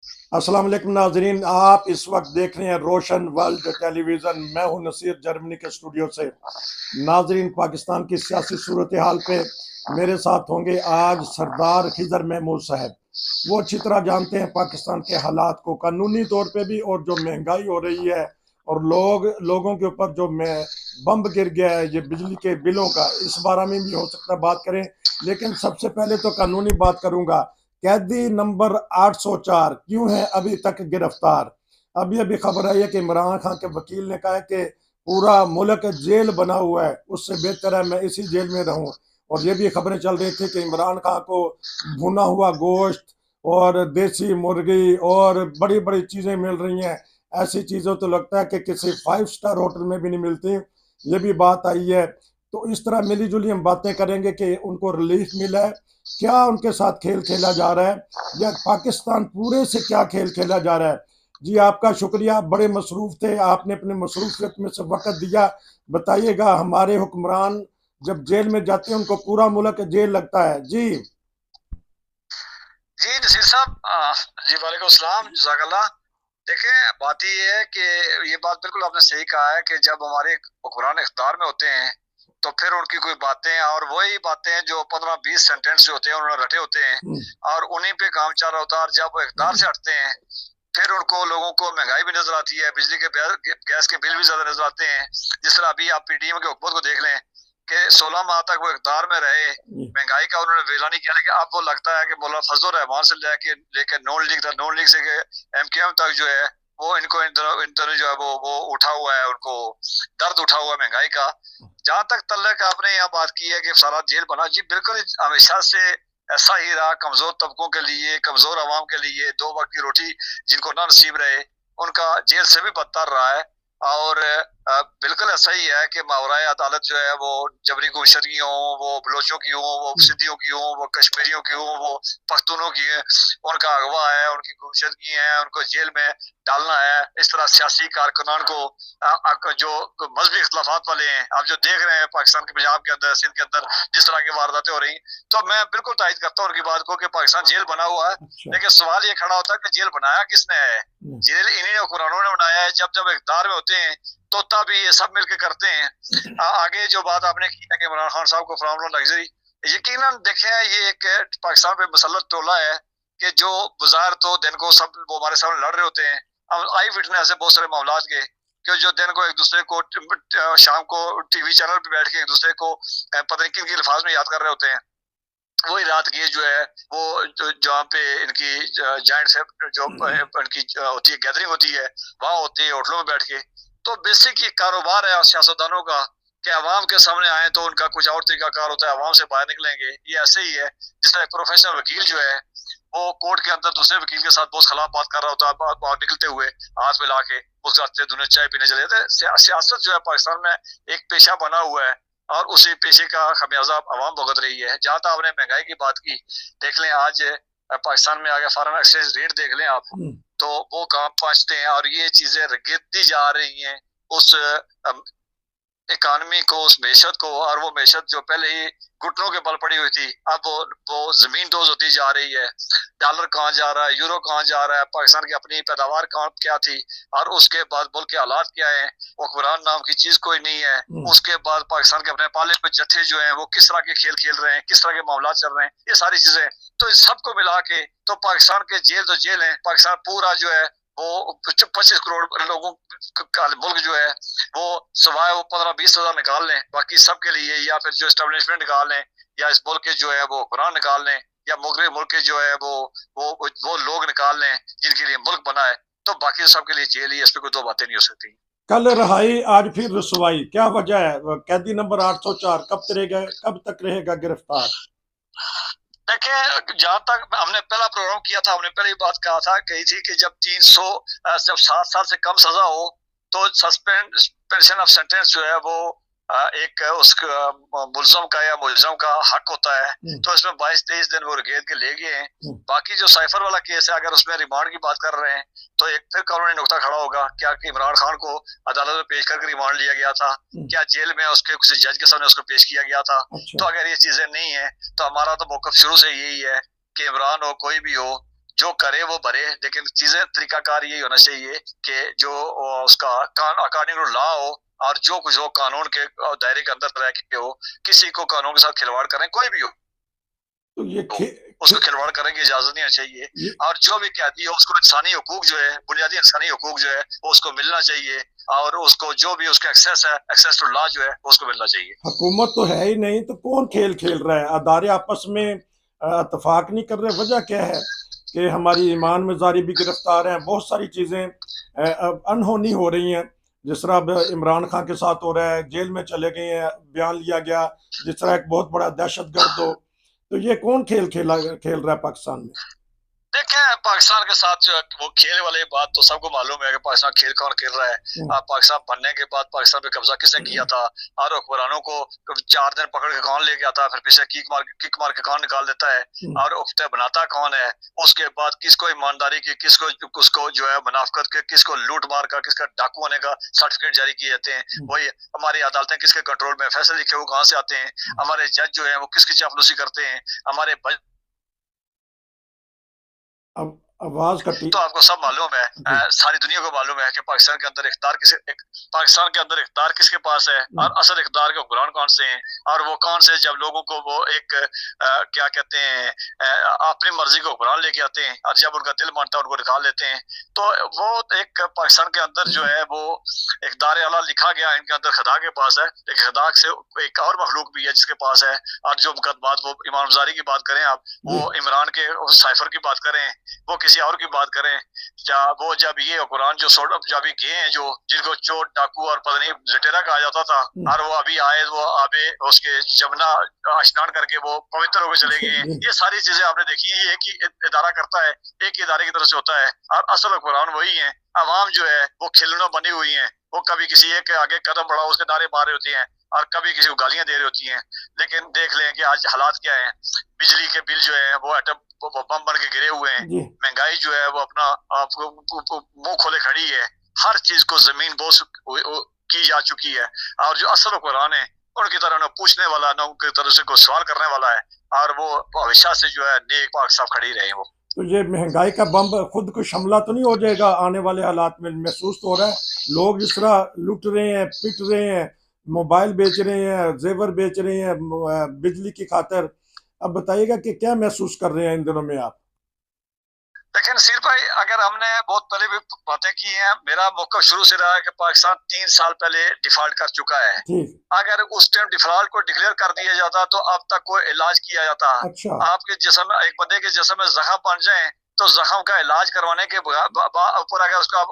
अस्सलाम वालेकुम नाजरीन, आप इस वक्त देख रहे हैं रोशन वर्ल्ड टेलीविजन। मैं हूं नसीर जर्मनी के स्टूडियो से। नाजरीन, पाकिस्तान की सियासी सूरत हाल पे मेरे साथ होंगे आज सरदार खिजर महमूद साहब। वो अच्छी तरह जानते हैं पाकिस्तान के हालात को, कानूनी तौर पे भी, और जो महंगाई हो रही है और लोगों के ऊपर जो बम गिर गया है ये बिजली के बिलों का, इस बारे में भी हो सकता है बात करें। लेकिन सबसे पहले तो कानूनी बात करूंगा। कैदी नंबर 804 क्यों है अभी तक गिरफ्तार? अभी अभी खबर आई है कि इमरान खान के वकील ने कहा है कि पूरा मुल्क जेल बना हुआ है, उससे बेहतर है मैं इसी जेल में रहूं। और ये भी खबरें चल रही थी कि इमरान खान को भुना हुआ गोश्त और देसी मुर्गी और बड़ी बड़ी चीजें मिल रही हैं। ऐसी चीजें तो लगता है कि किसी 5 स्टार होटल में भी नहीं मिलती। ये भी बात आई है। तो इस तरह मिली जुली हम बातें करेंगे कि उनको रिलीफ मिला है, क्या उनके साथ खेल खेला जा रहा है, या पाकिस्तान पूरे से क्या खेल खेला जा रहा है। जी आपका शुक्रिया, आप बड़े मसरूफ थे, आपने अपने मसरूफियत में से वक्त दिया। बताइएगा, हमारे हुक्मरान जब जेल में जाते हैं उनको पूरा मुल्क जेल लगता है। जी जी नसीर साहब, जी वालेकुम सलाम, जज़ाकल्लाह। देखें, बात ये है कि ये बात बिल्कुल आपने सही कहा है कि जब हमारे हुक्मरान इख्तियार में होते हैं तो फिर उनकी कोई बातें और वही बातें जो 15-20 सेंटेंस जो होते हैं उन्होंने रटे होते हैं और उन्हीं पे काम चल रहा होता है। और जब वो इख्तियार से हटते हैं फिर उनको लोगों को महंगाई भी नजर आती है, बिजली के गैस के बिल भी ज्यादा नजर आते हैं। जिस तरह अभी आप पीडीएम के हुकूमत को देख लें कि 16 माह तक वो इकदार में रहे, महंगाई का उन्होंने वेला नहीं किया। लेकिन अब वो लगता है कि मौलाना फजल रहमान से लेके नून लीग से एमकेएम तक जो है वो इनको इन दोनों जो है वो उठा हुआ है, उनको दर्द उठा हुआ है महंगाई का। जहां तक तल्लक आपने यहाँ बात की है कि सारा जेल बना, जी बिल्कुल हमेशा से ऐसा ही रहा। कमजोर तबकों के लिए, कमजोर आवाम के लिए, 2 वक्त की रोटी जिनको ना नसीब रहे उनका जेल से भी बदतर रहा है। और बिल्कुल ऐसा ही है कि मावराए अदालत जो है वो जबरी गुमशुदगी की हो, वो बलोचों की हो, वो सिद्धियों की हो, वो कश्मीरियों की हो, वो पख्तूनों की है, उनका अगवा है, उनकी गुमशुदगी है, उनको जेल में डालना है। इस तरह सियासी कारकुनान को जो मजहबी इख्तलाफात वाले हैं, आप जो देख रहे हैं पाकिस्तान के पंजाब के अंदर, सिंध के अंदर जिस तरह की वारदातें हो रही, तो मैं बिल्कुल तायद करता हूँ उनकी बात को कि पाकिस्तान जेल बना हुआ है। लेकिन सवाल ये खड़ा होता है कि जेल बनाया किसने है? जेल इन्हीं हुक्मरानों ने बनाया है। जब जब इख्तियार में होते हैं तो तब ये सब मिलकर करते हैं। आगे जो बात आपने की है कि इमरान खान साहब को फ्रॉम लग्जरी, यकीनन देखें ये एक पाकिस्तान पे मुसल्लत टोला है कि जो बाजार तो दिन को सब वो हमारे सामने लड़ रहे होते हैं। हम आई विटनेस है बहुत सारे मामलात के कि जो दिन को एक दूसरे को शाम को टीवी चैनल पे बैठ के एक दूसरे को पता नहीं किन किन अल्फाज में याद कर रहे होते हैं। वही रात की जो है वो जहाँ पे इनकी जॉइंट से जो इनकी होती है, गैदरिंग होती है, वहां होती है होटलों में बैठ के। तो बेसिक ये कारोबार है सियासतदानों का कि अवाम के सामने आए तो उनका कुछ और तरीका कार होता है, अवाम से बाहर निकलेंगे। ये ऐसे ही है जिस तरह प्रोफेशनल वकील जो है वो कोर्ट के अंदर दूसरे वकील के साथ बहुत खिलाफ बात कर रहा होता है, बाहर निकलते हुए हाथ मिला के उसके रास्ते दोनों चाय पीने चले जाते हैं। सियासत जो है पाकिस्तान में एक पेशा बना हुआ है और उसी पेशे का खमियाजा आवाम भुगत रही है। जहां तक आपने महंगाई की बात की, देख लें आज पाकिस्तान में आगे फॉरेन एक्सचेंज रेट देख लें आप, तो वो कहाँ पहुंचते हैं और ये चीजें गिरती जा रही हैं उस इकानमी को, उस मैशत को। और वो मैशत जो पहले ही घुटनों के बल पड़ी हुई थी, अब वो जमीन दोज होती जा रही है। डॉलर कहाँ जा रहा है, यूरो कहाँ जा रहा है, पाकिस्तान की अपनी पैदावार कहाँ क्या थी और उसके बाद मुल्क के हालात क्या है, हुक्मरान नाम की चीज कोई नहीं है। उसके बाद पाकिस्तान के अपने पाले हुए जत्थे जो है वो किस तरह के खेल खेल रहे हैं, किस तरह के मामला चल रहे हैं, ये सारी चीजें तो इन सबको मिला के तो पाकिस्तान के जेल तो जेल है। पाकिस्तान पूरा जो है वो 25 करोड़ लोगों का मुल्क जो है वो सवाए वो 15-20 हज़ार निकाल लें बाकी सबके लिए, या फिर जो एस्टेब्लिशमेंट निकाल लें, या इस मुल्क के जो है वो कुरान निकाल लें, या मुगरे मुल्क के जो है वो लोग निकाल लें जिनके लिए मुल्क बना है, तो बाकी सबके लिए जेल ही है। इस पर कोई दो बातें नहीं हो सकती। कल रहाई, आज फिर रसवाई, क्या वजह है? कैदी नंबर 804 कब तक रहेगा गिरफ्तार? देखिए, जहां तक हमने पहला प्रोग्राम किया था, हमने पहले बात कहा था कही थी कि जब 7 साल से कम सजा हो तो सस्पेंशन ऑफ सेंटेंस जो है वो एक उसका मुलजम का या मुलजम का हक होता है। तो इसमें 22-23 दिन वो रेत के ले गए हैं। बाकी जो साइफर वाला केस है, अगर उसमें रिमांड की बात कर रहे हैं तो एक फिर कानूनी नुकता खड़ा होगा क्या कि इमरान खान को अदालत में पेश करके रिमांड लिया गया था, क्या जेल में उसके किसी जज के सामने उसको पेश किया गया था। तो अगर ये चीजें नहीं है तो हमारा तो मौकफ शुरू से यही है कि इमरान हो कोई भी हो, जो करे वो भरे, लेकिन चीजें तरीकाकार यही होना चाहिए कि जो उसका अकॉर्डिंग टू लॉ हो, और जो कुछ हो कानून के दायरे के अंदर रह के हो, किसी को कानून के साथ खिलवाड़ करें, कोई भी हो तो ये उसको खिलवाड़ करने की इजाजत नहीं चाहिए। और जो भी कैदी हो उसको इंसानी हुकूक जो है, बुनियादी इंसानी हुकूक जो है वो उसको मिलना चाहिए, और उसको जो भी उसका एक्सेस है, एक्सेस टू लॉ जो है वो उसको मिलना चाहिए। हुकूमत तो है ही नहीं, तो कौन खेल खेल रहा है? अदारे आपस में इतफाक नहीं कर रहे। वजह क्या है कि हमारी ईमान मिजारी भी गिरफ्तार हैं, बहुत सारी चीज़ें अनहोनी हो रही हैं। जिस तरह अब इमरान खान के साथ हो रहा है, जेल में चले गए हैं, बयान लिया गया जिस तरह एक बहुत बड़ा दहशतगर्द हो। तो ये कौन खेल रहा है पाकिस्तान में? देखें, पाकिस्तान के साथ जो वो खेल वाली बात तो सबको मालूम है कि पाकिस्तान खेल कौन खेल रहा है। पाकिस्तान बनने के बाद पाकिस्तान पे कब्जा किसने किया था, और हुक्मरानों को 4 दिन पकड़ के कौन ले गया था, फिर पीछे किक मार के कौन निकाल देता है, और उफ्ते बनाता कौन है। उसके बाद किसको ईमानदारी की, किसको जो है मुनाफिकत के, किसको लूट मार का, किसका डाकू होने का सर्टिफिकेट जारी किए जाते हैं। वही हमारी अदालतें किसके कंट्रोल में, फैसले लिखे वो कहाँ से आते हैं, हमारे जज जो है वो किसकी चापलूसी करते हैं, हमारे अब आवाज कटी। तो आपको सब मालूम है, सारी दुनिया को मालूम है कि पाकिस्तान के अंदर इख्तियार किसके पास है, और असल इख्तियार के हुक्मरान कौन से हैं, और वो कौन से जब लोगों को वो एक क्या कहते हैं अपनी मर्जी के हुक्मरान लेके आते हैं, और जब उनका दिल मानता है उनको निकाल लेते हैं। तो वो एक पाकिस्तान के अंदर जो है वो इख्तियार आला लिखा गया इनके अंदर खुदा के पास है, लेकिन खुदा से एक और मखलूक भी है जिसके पास है। और जो मुकदमात वो ईमानदारी की बात करें आप, वो इमरान के साइफर की बात करें, वो किसी और की बात करें, क्या वो जब ये कुरान जो जब ये गए हैं जो जिनको चोर डाकू और पता नहीं लटेरा कहा जाता था, और वो अभी आए, वो आबे उसके जमुना स्नान करके वो पवित्र होकर चले गए। ये सारी चीजें आपने देखी है, ये एक ही इदारा करता है, एक ही इदारे की तरफ से होता है, और असल कुरान वही है। अवाम जो है वो खिलौना बनी हुई है, वो कभी किसी एक के आगे कदम बढ़ाओ उसके नारे मार रहे होती हैं, और कभी किसी को गालियां दे रही होती हैं। लेकिन देख लें कि आज हालात क्या है, बिजली के बिल जो है वो बम बन के गिरे हुए हैं, महंगाई जो है वो अपना मुंह खोले खड़ी है, हर चीज को जमीन बोझ की जा चुकी है। और जो असल कुरान है उनकी तरह न पूछने वाला, न उनकी तरह से कोई सवाल करने वाला है, और वो हमेशा से जो है नेक पाक साफ खड़ी रहे वो। तो ये महंगाई का बम खुद को हमला तो नहीं हो जाएगा आने वाले हालात में? महसूस तो हो रहा है लोग जिस तरह लुट रहे हैं, पिट रहे हैं, मोबाइल बेच रहे हैं, जेवर बेच रहे हैं बिजली की खातिर। अब बताइएगा कि क्या महसूस कर रहे हैं इन दिनों में आप? लेकिन सिर भाई, अगर हमने बहुत पहले भी बातें की हैं, मेरा मौका शुरू से रहा है कि पाकिस्तान 3 साल पहले डिफॉल्ट कर चुका है। अगर उस टाइम डिफॉल्ट को डिक्लेयर कर दिया जाता तो अब तक कोई इलाज किया जाता। अच्छा। आपके जिस्म में, एक बंदे के जिस्म में जख्म बन जाए तो जख्म का इलाज करवाने के ऊपर अगर उसका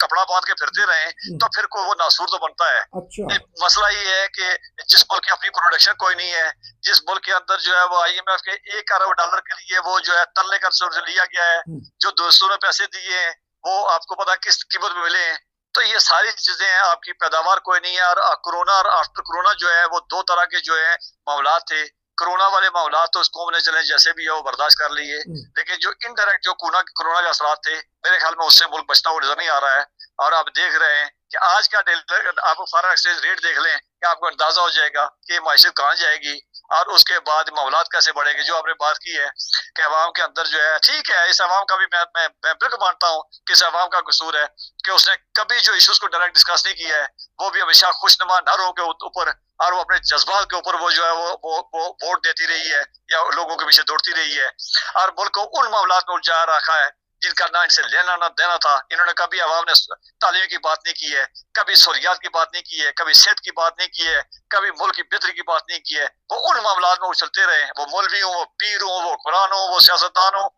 कपड़ा बांध के फिरते रहे तो फिर को वो नासूर तो बनता है। अच्छा। मसला ये है कि जिस मुल्क की अपनी प्रोडक्शन कोई नहीं है, जिस मुल्क के अंदर जो है वो IMF के $1 अरब के लिए वो जो है तरले कर लिया गया है, जो दोस्तों ने पैसे दिए हैं वो आपको पता किस कीमत में मिले हैं। तो ये सारी चीजें हैं, आपकी पैदावार कोई नहीं है। और कोरोना और आफ्टर कोरोना जो है वो 2 तरह के जो है मामला थे। कोरोना वाले मामला तो उसको हमने चले जैसे भी है वो बर्दाश्त कर लिए, लेकिन जो इनडायरेक्ट जो कोरोना के असरात थे, मेरे ख्याल में उससे मुल्क बचता हुआ नजर नहीं आ रहा है। और आप देख रहे हैं कि आज का आप फॉरेन एक्सचेंज रेट देख लें कि आपको अंदाजा हो जाएगा कि मायशत कहाँ जाएगी, और उसके बाद मामलात कैसे बढ़ेंगे। जो आपने बात की है कि अवाम के अंदर जो है, ठीक है, इस अवाम का भी मैं बिल्कुल मानता हूँ कि इस अवाम का कसूर है कि उसने कभी जो इश्यूज को डायरेक्ट डिस्कस नहीं किया है, वो भी हमेशा खुशनुमा नारों के ऊपर और वो अपने जज्बात के ऊपर वो जो है वो वोट देती रही है या लोगों के पीछे दौड़ती रही है, और मुल्क को उन मामलात में उलझा रखा है जिनका ना इनसे लेना ना देना था। इन्होंने कभी अवाम ने तालीम की बात नहीं की है, कभी सहूलियात की बात नहीं की है, कभी सेहत की बात नहीं की है, कभी मुल्क की बेहतरी की बात नहीं की है। वो उन मामलात में उछलते रहे, वो मौलवी हो, वो पीर हो, वो कुरान हो, वो सियासतदान हो,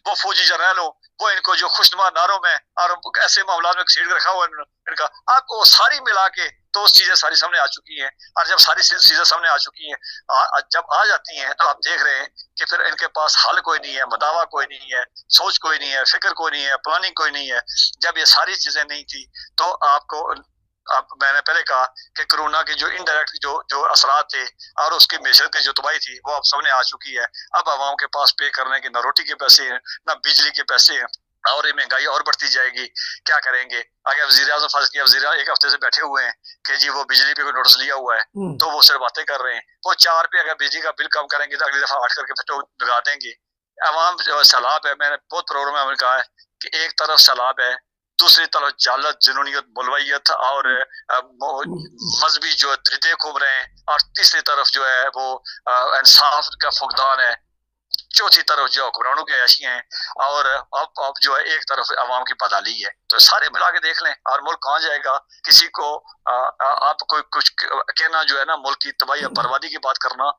वो फौजी जर्नल हो, वो इनको जो खुशनुमा नारों में और ऐसे मामलात में घसीट रखा हुआ इनका, आपको सारी मिला के तो उस चीजें सारी सामने आ चुकी हैं। और जब सारी चीजें सामने आ चुकी हैं, जब आ जाती हैं, तो आप देख रहे हैं कि फिर इनके पास हल कोई नहीं है, मदावा कोई नहीं है, सोच कोई नहीं है, फिक्र कोई नहीं है, प्लानिंग कोई नहीं है। जब ये सारी चीजें नहीं थी तो मैंने पहले कहा कि कोरोना के जो इनडायरेक्ट जो असरात थे और उसकी मैशत की जो तबाही थी वो अब सामने आ चुकी है। अब आवाम के पास पे करने की ना रोटी के पैसे हैं, ना बिजली के पैसे हैं, और ये महंगाई और बढ़ती जाएगी। क्या करेंगे? अगर वज़ीर आज़म फर्ज किया, वज़ीर 1 हफ्ते से बैठे हुए हैं कि जी वो बिजली पे कोई नोटिस लिया हुआ है, तो वो सिर्फ बातें कर रहे हैं। वो 4 पे अगर बिजली का बिल कम करेंगे तो अगली दफा 8 करके फिर तो लगा देंगे। अवाम जो सैलाब है, मैंने बहुत प्रोग्राम में कहा है कि एक तरफ सैलाब है, दूसरी तरफ जालत, जुनूनियत, मुलवियत और मजहबी जो दरिद्र घूम रहे हैं, और तीसरी तरफ जो है वो इंसाफ का फुकदान है, चौथी तरफ जो हुक्मरानों की अयाशियां हैं, और अब जो है एक तरफ अवाम की बदहाली है। तो सारे मिला के देख लें और मुल्क कहाँ जाएगा। किसी को आप कोई कुछ कहना जो है ना, मुल्क की तबाही और बर्बादी की बात करना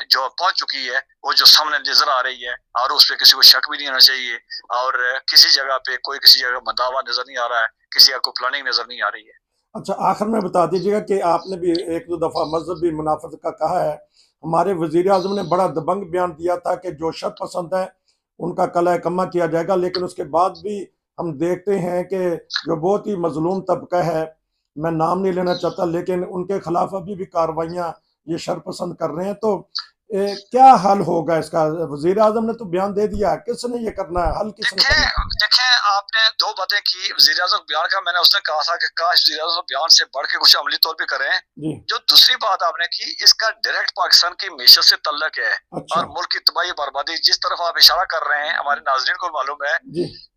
जो पहुंच चुकी है, वो जो सामने नजर आ रही है, और उस पर किसी को शक भी नहीं होना चाहिए, और किसी जगह पे कोई किसी जगह बंधावा नजर नहीं आ रहा है, किसी का कोई प्लानिंग नजर नहीं आ रही है। अच्छा, आखिर में बता दीजिएगा कि आपने भी एक दो दफ़ा मजहबी मुनाफत का कहा है। हमारे वजीर आजम ने बड़ा दबंग बयान दिया था कि जो शर पसंद है उनका कला कमा किया जाएगा, लेकिन उसके बाद भी हम देखते हैं कि जो बहुत ही मजलूम तबका है, मैं नाम नहीं लेना चाहता, लेकिन उनके खिलाफ अभी भी कार्रवाइयाँ ये शर पसंद कर रहे हैं। तो क्या हल होगा इसका? वजीर आजम ने तो बयान दे दिया, किसने ये करना है, हल किसने करना है? देखें, आपने दो बातें की वज़ीर आज़म बयान का। मैंने उसने कहा था कि काश वज़ीर आज़म बयान से बढ़ के कुछ अमली तौर पे करें। जो दूसरी बात आपने की, इसका डायरेक्ट पाकिस्तान की मैशत से तल्लक है। अच्छा। और मुल्क की तबाही बर्बादी जिस तरफ आप इशारा कर रहे हैं, हमारे नाज़रीन को मालूम है,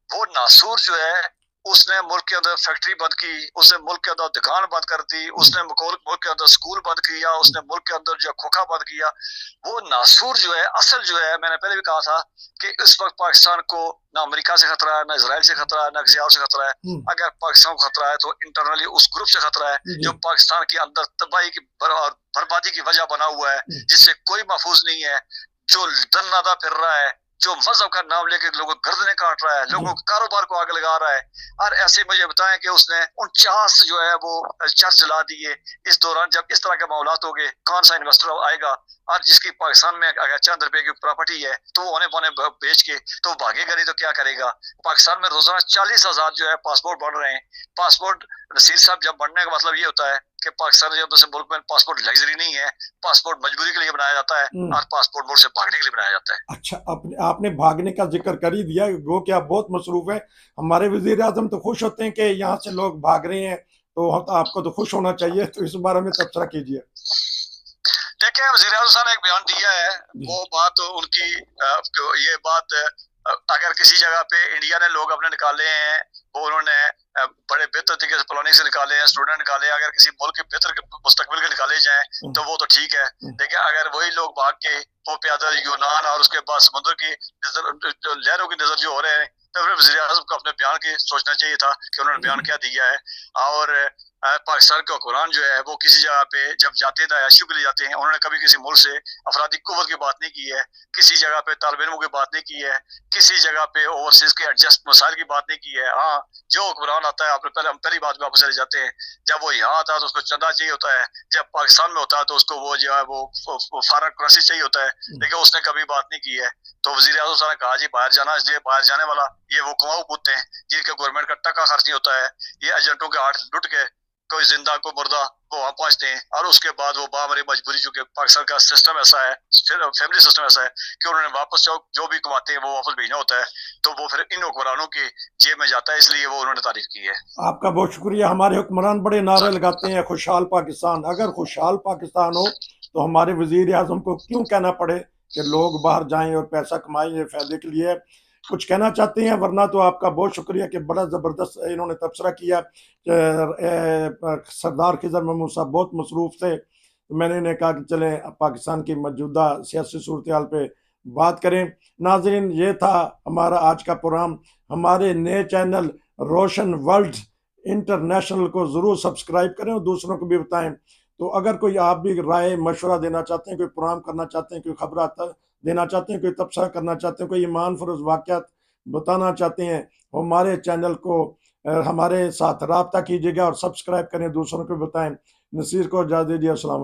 वो नासूर जो है उसने मुल्क के अंदर फैक्ट्री बंद की, उसने मुल्क के अंदर दुकान बंद कर दी, उसने मुल्क के अंदर स्कूल बंद किया, उसने मुल्क के अंदर जो खोखा बंद किया। वो नासूर जो है, असल जो है, मैंने पहले भी कहा था कि इस वक्त पाकिस्तान को ना अमेरिका से खतरा है, ना इसराइल से खतरा है, ना किसी और से खतरा है। अगर पाकिस्तान को खतरा है तो इंटरनली उस ग्रुप से खतरा है जो पाकिस्तान के अंदर तबाही की बर्बादी की वजह बना हुआ है, जिससे कोई महफूज नहीं है, जो दन्नादा फिर रहा है, जो मजहब का नाम लेके लोगों को गर्दनें काट रहा है, लोगों के कारोबार को आग लगा रहा है। और ऐसे मुझे बताएं कि उसने 49 जो है वो चर्च जला दिए। इस दौरान जब इस तरह के मामलात हो गए, कौन सा इन्वेस्टर आएगा? और जिसकी पाकिस्तान में अगर चंद रुपए की प्रॉपर्टी है तो वो औने बेच के तो भागेगा नहीं तो क्या करेगा? पाकिस्तान में रोजाना 40,000 जो है पासपोर्ट बढ़ रहे हैं। पासपोर्ट नसीर साहब, जब बढ़ने का मतलब ये होता है कि पाकिस्तान जब दूसरे मुल्क में पासपोर्ट लग्जरी नहीं है, पासपोर्ट मजबूरी के लिए बनाया जाता है, और पासपोर्ट मुल्क से भागने के लिए बनाया जाता है। अच्छा, आपने भागने का जिक्र कर ही दिया, वो क्या बहुत मसरूफ है। हमारे वजीर आजम तो खुश होते हैं कि यहाँ से लोग भाग रहे हैं, तो आपको तो खुश होना चाहिए। तो इस बारे में तबसरा कीजिए। देखिए, वज़ीर आज़म साहब ने एक बयान दिया है, वो बात उनकी ये बात अगर किसी जगह पे इंडिया ने लोग अपने निकाले हैं, वो उन्होंने बड़े बेहतर तरीके से प्लानिंग से निकाले हैं, स्टूडेंट निकाले, अगर किसी मुल्क के बेहतर मुस्तकबिल के निकाले जाएं तो वो तो ठीक है। लेकिन अगर वही लोग भाग के वो पैदल यूनान और उसके बाद समुद्र की लहरों की नजर जो हो रहे हैं, तो फिर वज़ीर आज़म को अपने बयान की सोचना चाहिए था कि उन्होंने बयान क्या दिया है। और पाकिस्तान के हुक्मरान जो है वो किसी जगह पे जब जाते हैं आयाशियों के लिए जाते हैं, उन्होंने कभी किसी मुल्क से अफरादी कुव्वत की बात नहीं की है, किसी जगह पे तालिब इल्मों की बात नहीं की है, किसी जगह पे ओवरसीज के एडजस्ट मसाइल की बात नहीं की है। हाँ, जो हुक्मरान आता है, आपने हम पहली बात में वापस चले जाते हैं, जब वो यहाँ आता है तो उसको चंदा चाहिए होता है, जब पाकिस्तान में होता है तो उसको वो जो है वो फॉरेन करेंसी चाहिए होता है, लेकिन उसने कभी बात नहीं की है। तो वज़ीर आज़म साहब ने कहा जी बाहर जाना, इसलिए बाहर जाने वाला ये वो कुआं पूछते हैं जिनके गवर्नमेंट का टका खर्च नहीं होता है, ये एजेंटों के हाथ लुट के कोई जिंदा को मुर्दा वो वहां पहुंचते हैं, और उसके बाद वो बामरी मजबूरी, चूंकि पाकिस्तान का सिस्टम ऐसा है, फैमिली सिस्टम ऐसा है कि उन्होंने वापस जो भी कमाते हैं वो वापस भेजना होता है, तो वो फिर इन हुक्मरानों की जेब में जाता है, इसलिए वो उन्होंने तारीफ की है। आपका बहुत शुक्रिया। हमारे हुक्मरान बड़े नारे लगाते हैं खुशहाल पाकिस्तान। अगर खुशहाल पाकिस्तान हो तो हमारे वजीर आजम को क्यों कहना पड़े कि लोग बाहर जाएं और पैसा कमाएं, ये फायदे के लिए कुछ कहना चाहते हैं? वरना तो आपका बहुत शुक्रिया कि बड़ा ज़बरदस्त इन्होंने तबसरा किया। सरदार खिज़र महमूद साहब बहुत मसरूफ़ थे, तो मैंने इन्हें कहा कि चलें पाकिस्तान की मौजूदा सियासी सूरत हाल पे बात करें। नाज़रीन, ये था हमारा आज का प्रोग्राम। हमारे नए चैनल रोशन वर्ल्ड इंटरनेशनल को ज़रूर सब्सक्राइब करें और दूसरों को भी बताएं। तो अगर कोई आप भी राय मशवरा देना चाहते हैं, कोई प्रोग्राम करना चाहते हैं, कोई खबर देना चाहते हैं, कोई तबसरा करना चाहते हैं, कोई ईमान फरोज़ वाक़यात बताना चाहते हैं, हमारे चैनल को हमारे साथ राब्ता कीजिएगा और सब्सक्राइब करें, दूसरों को बताएं। नसीर को इजाज़त दीजिए। अस्सलाम।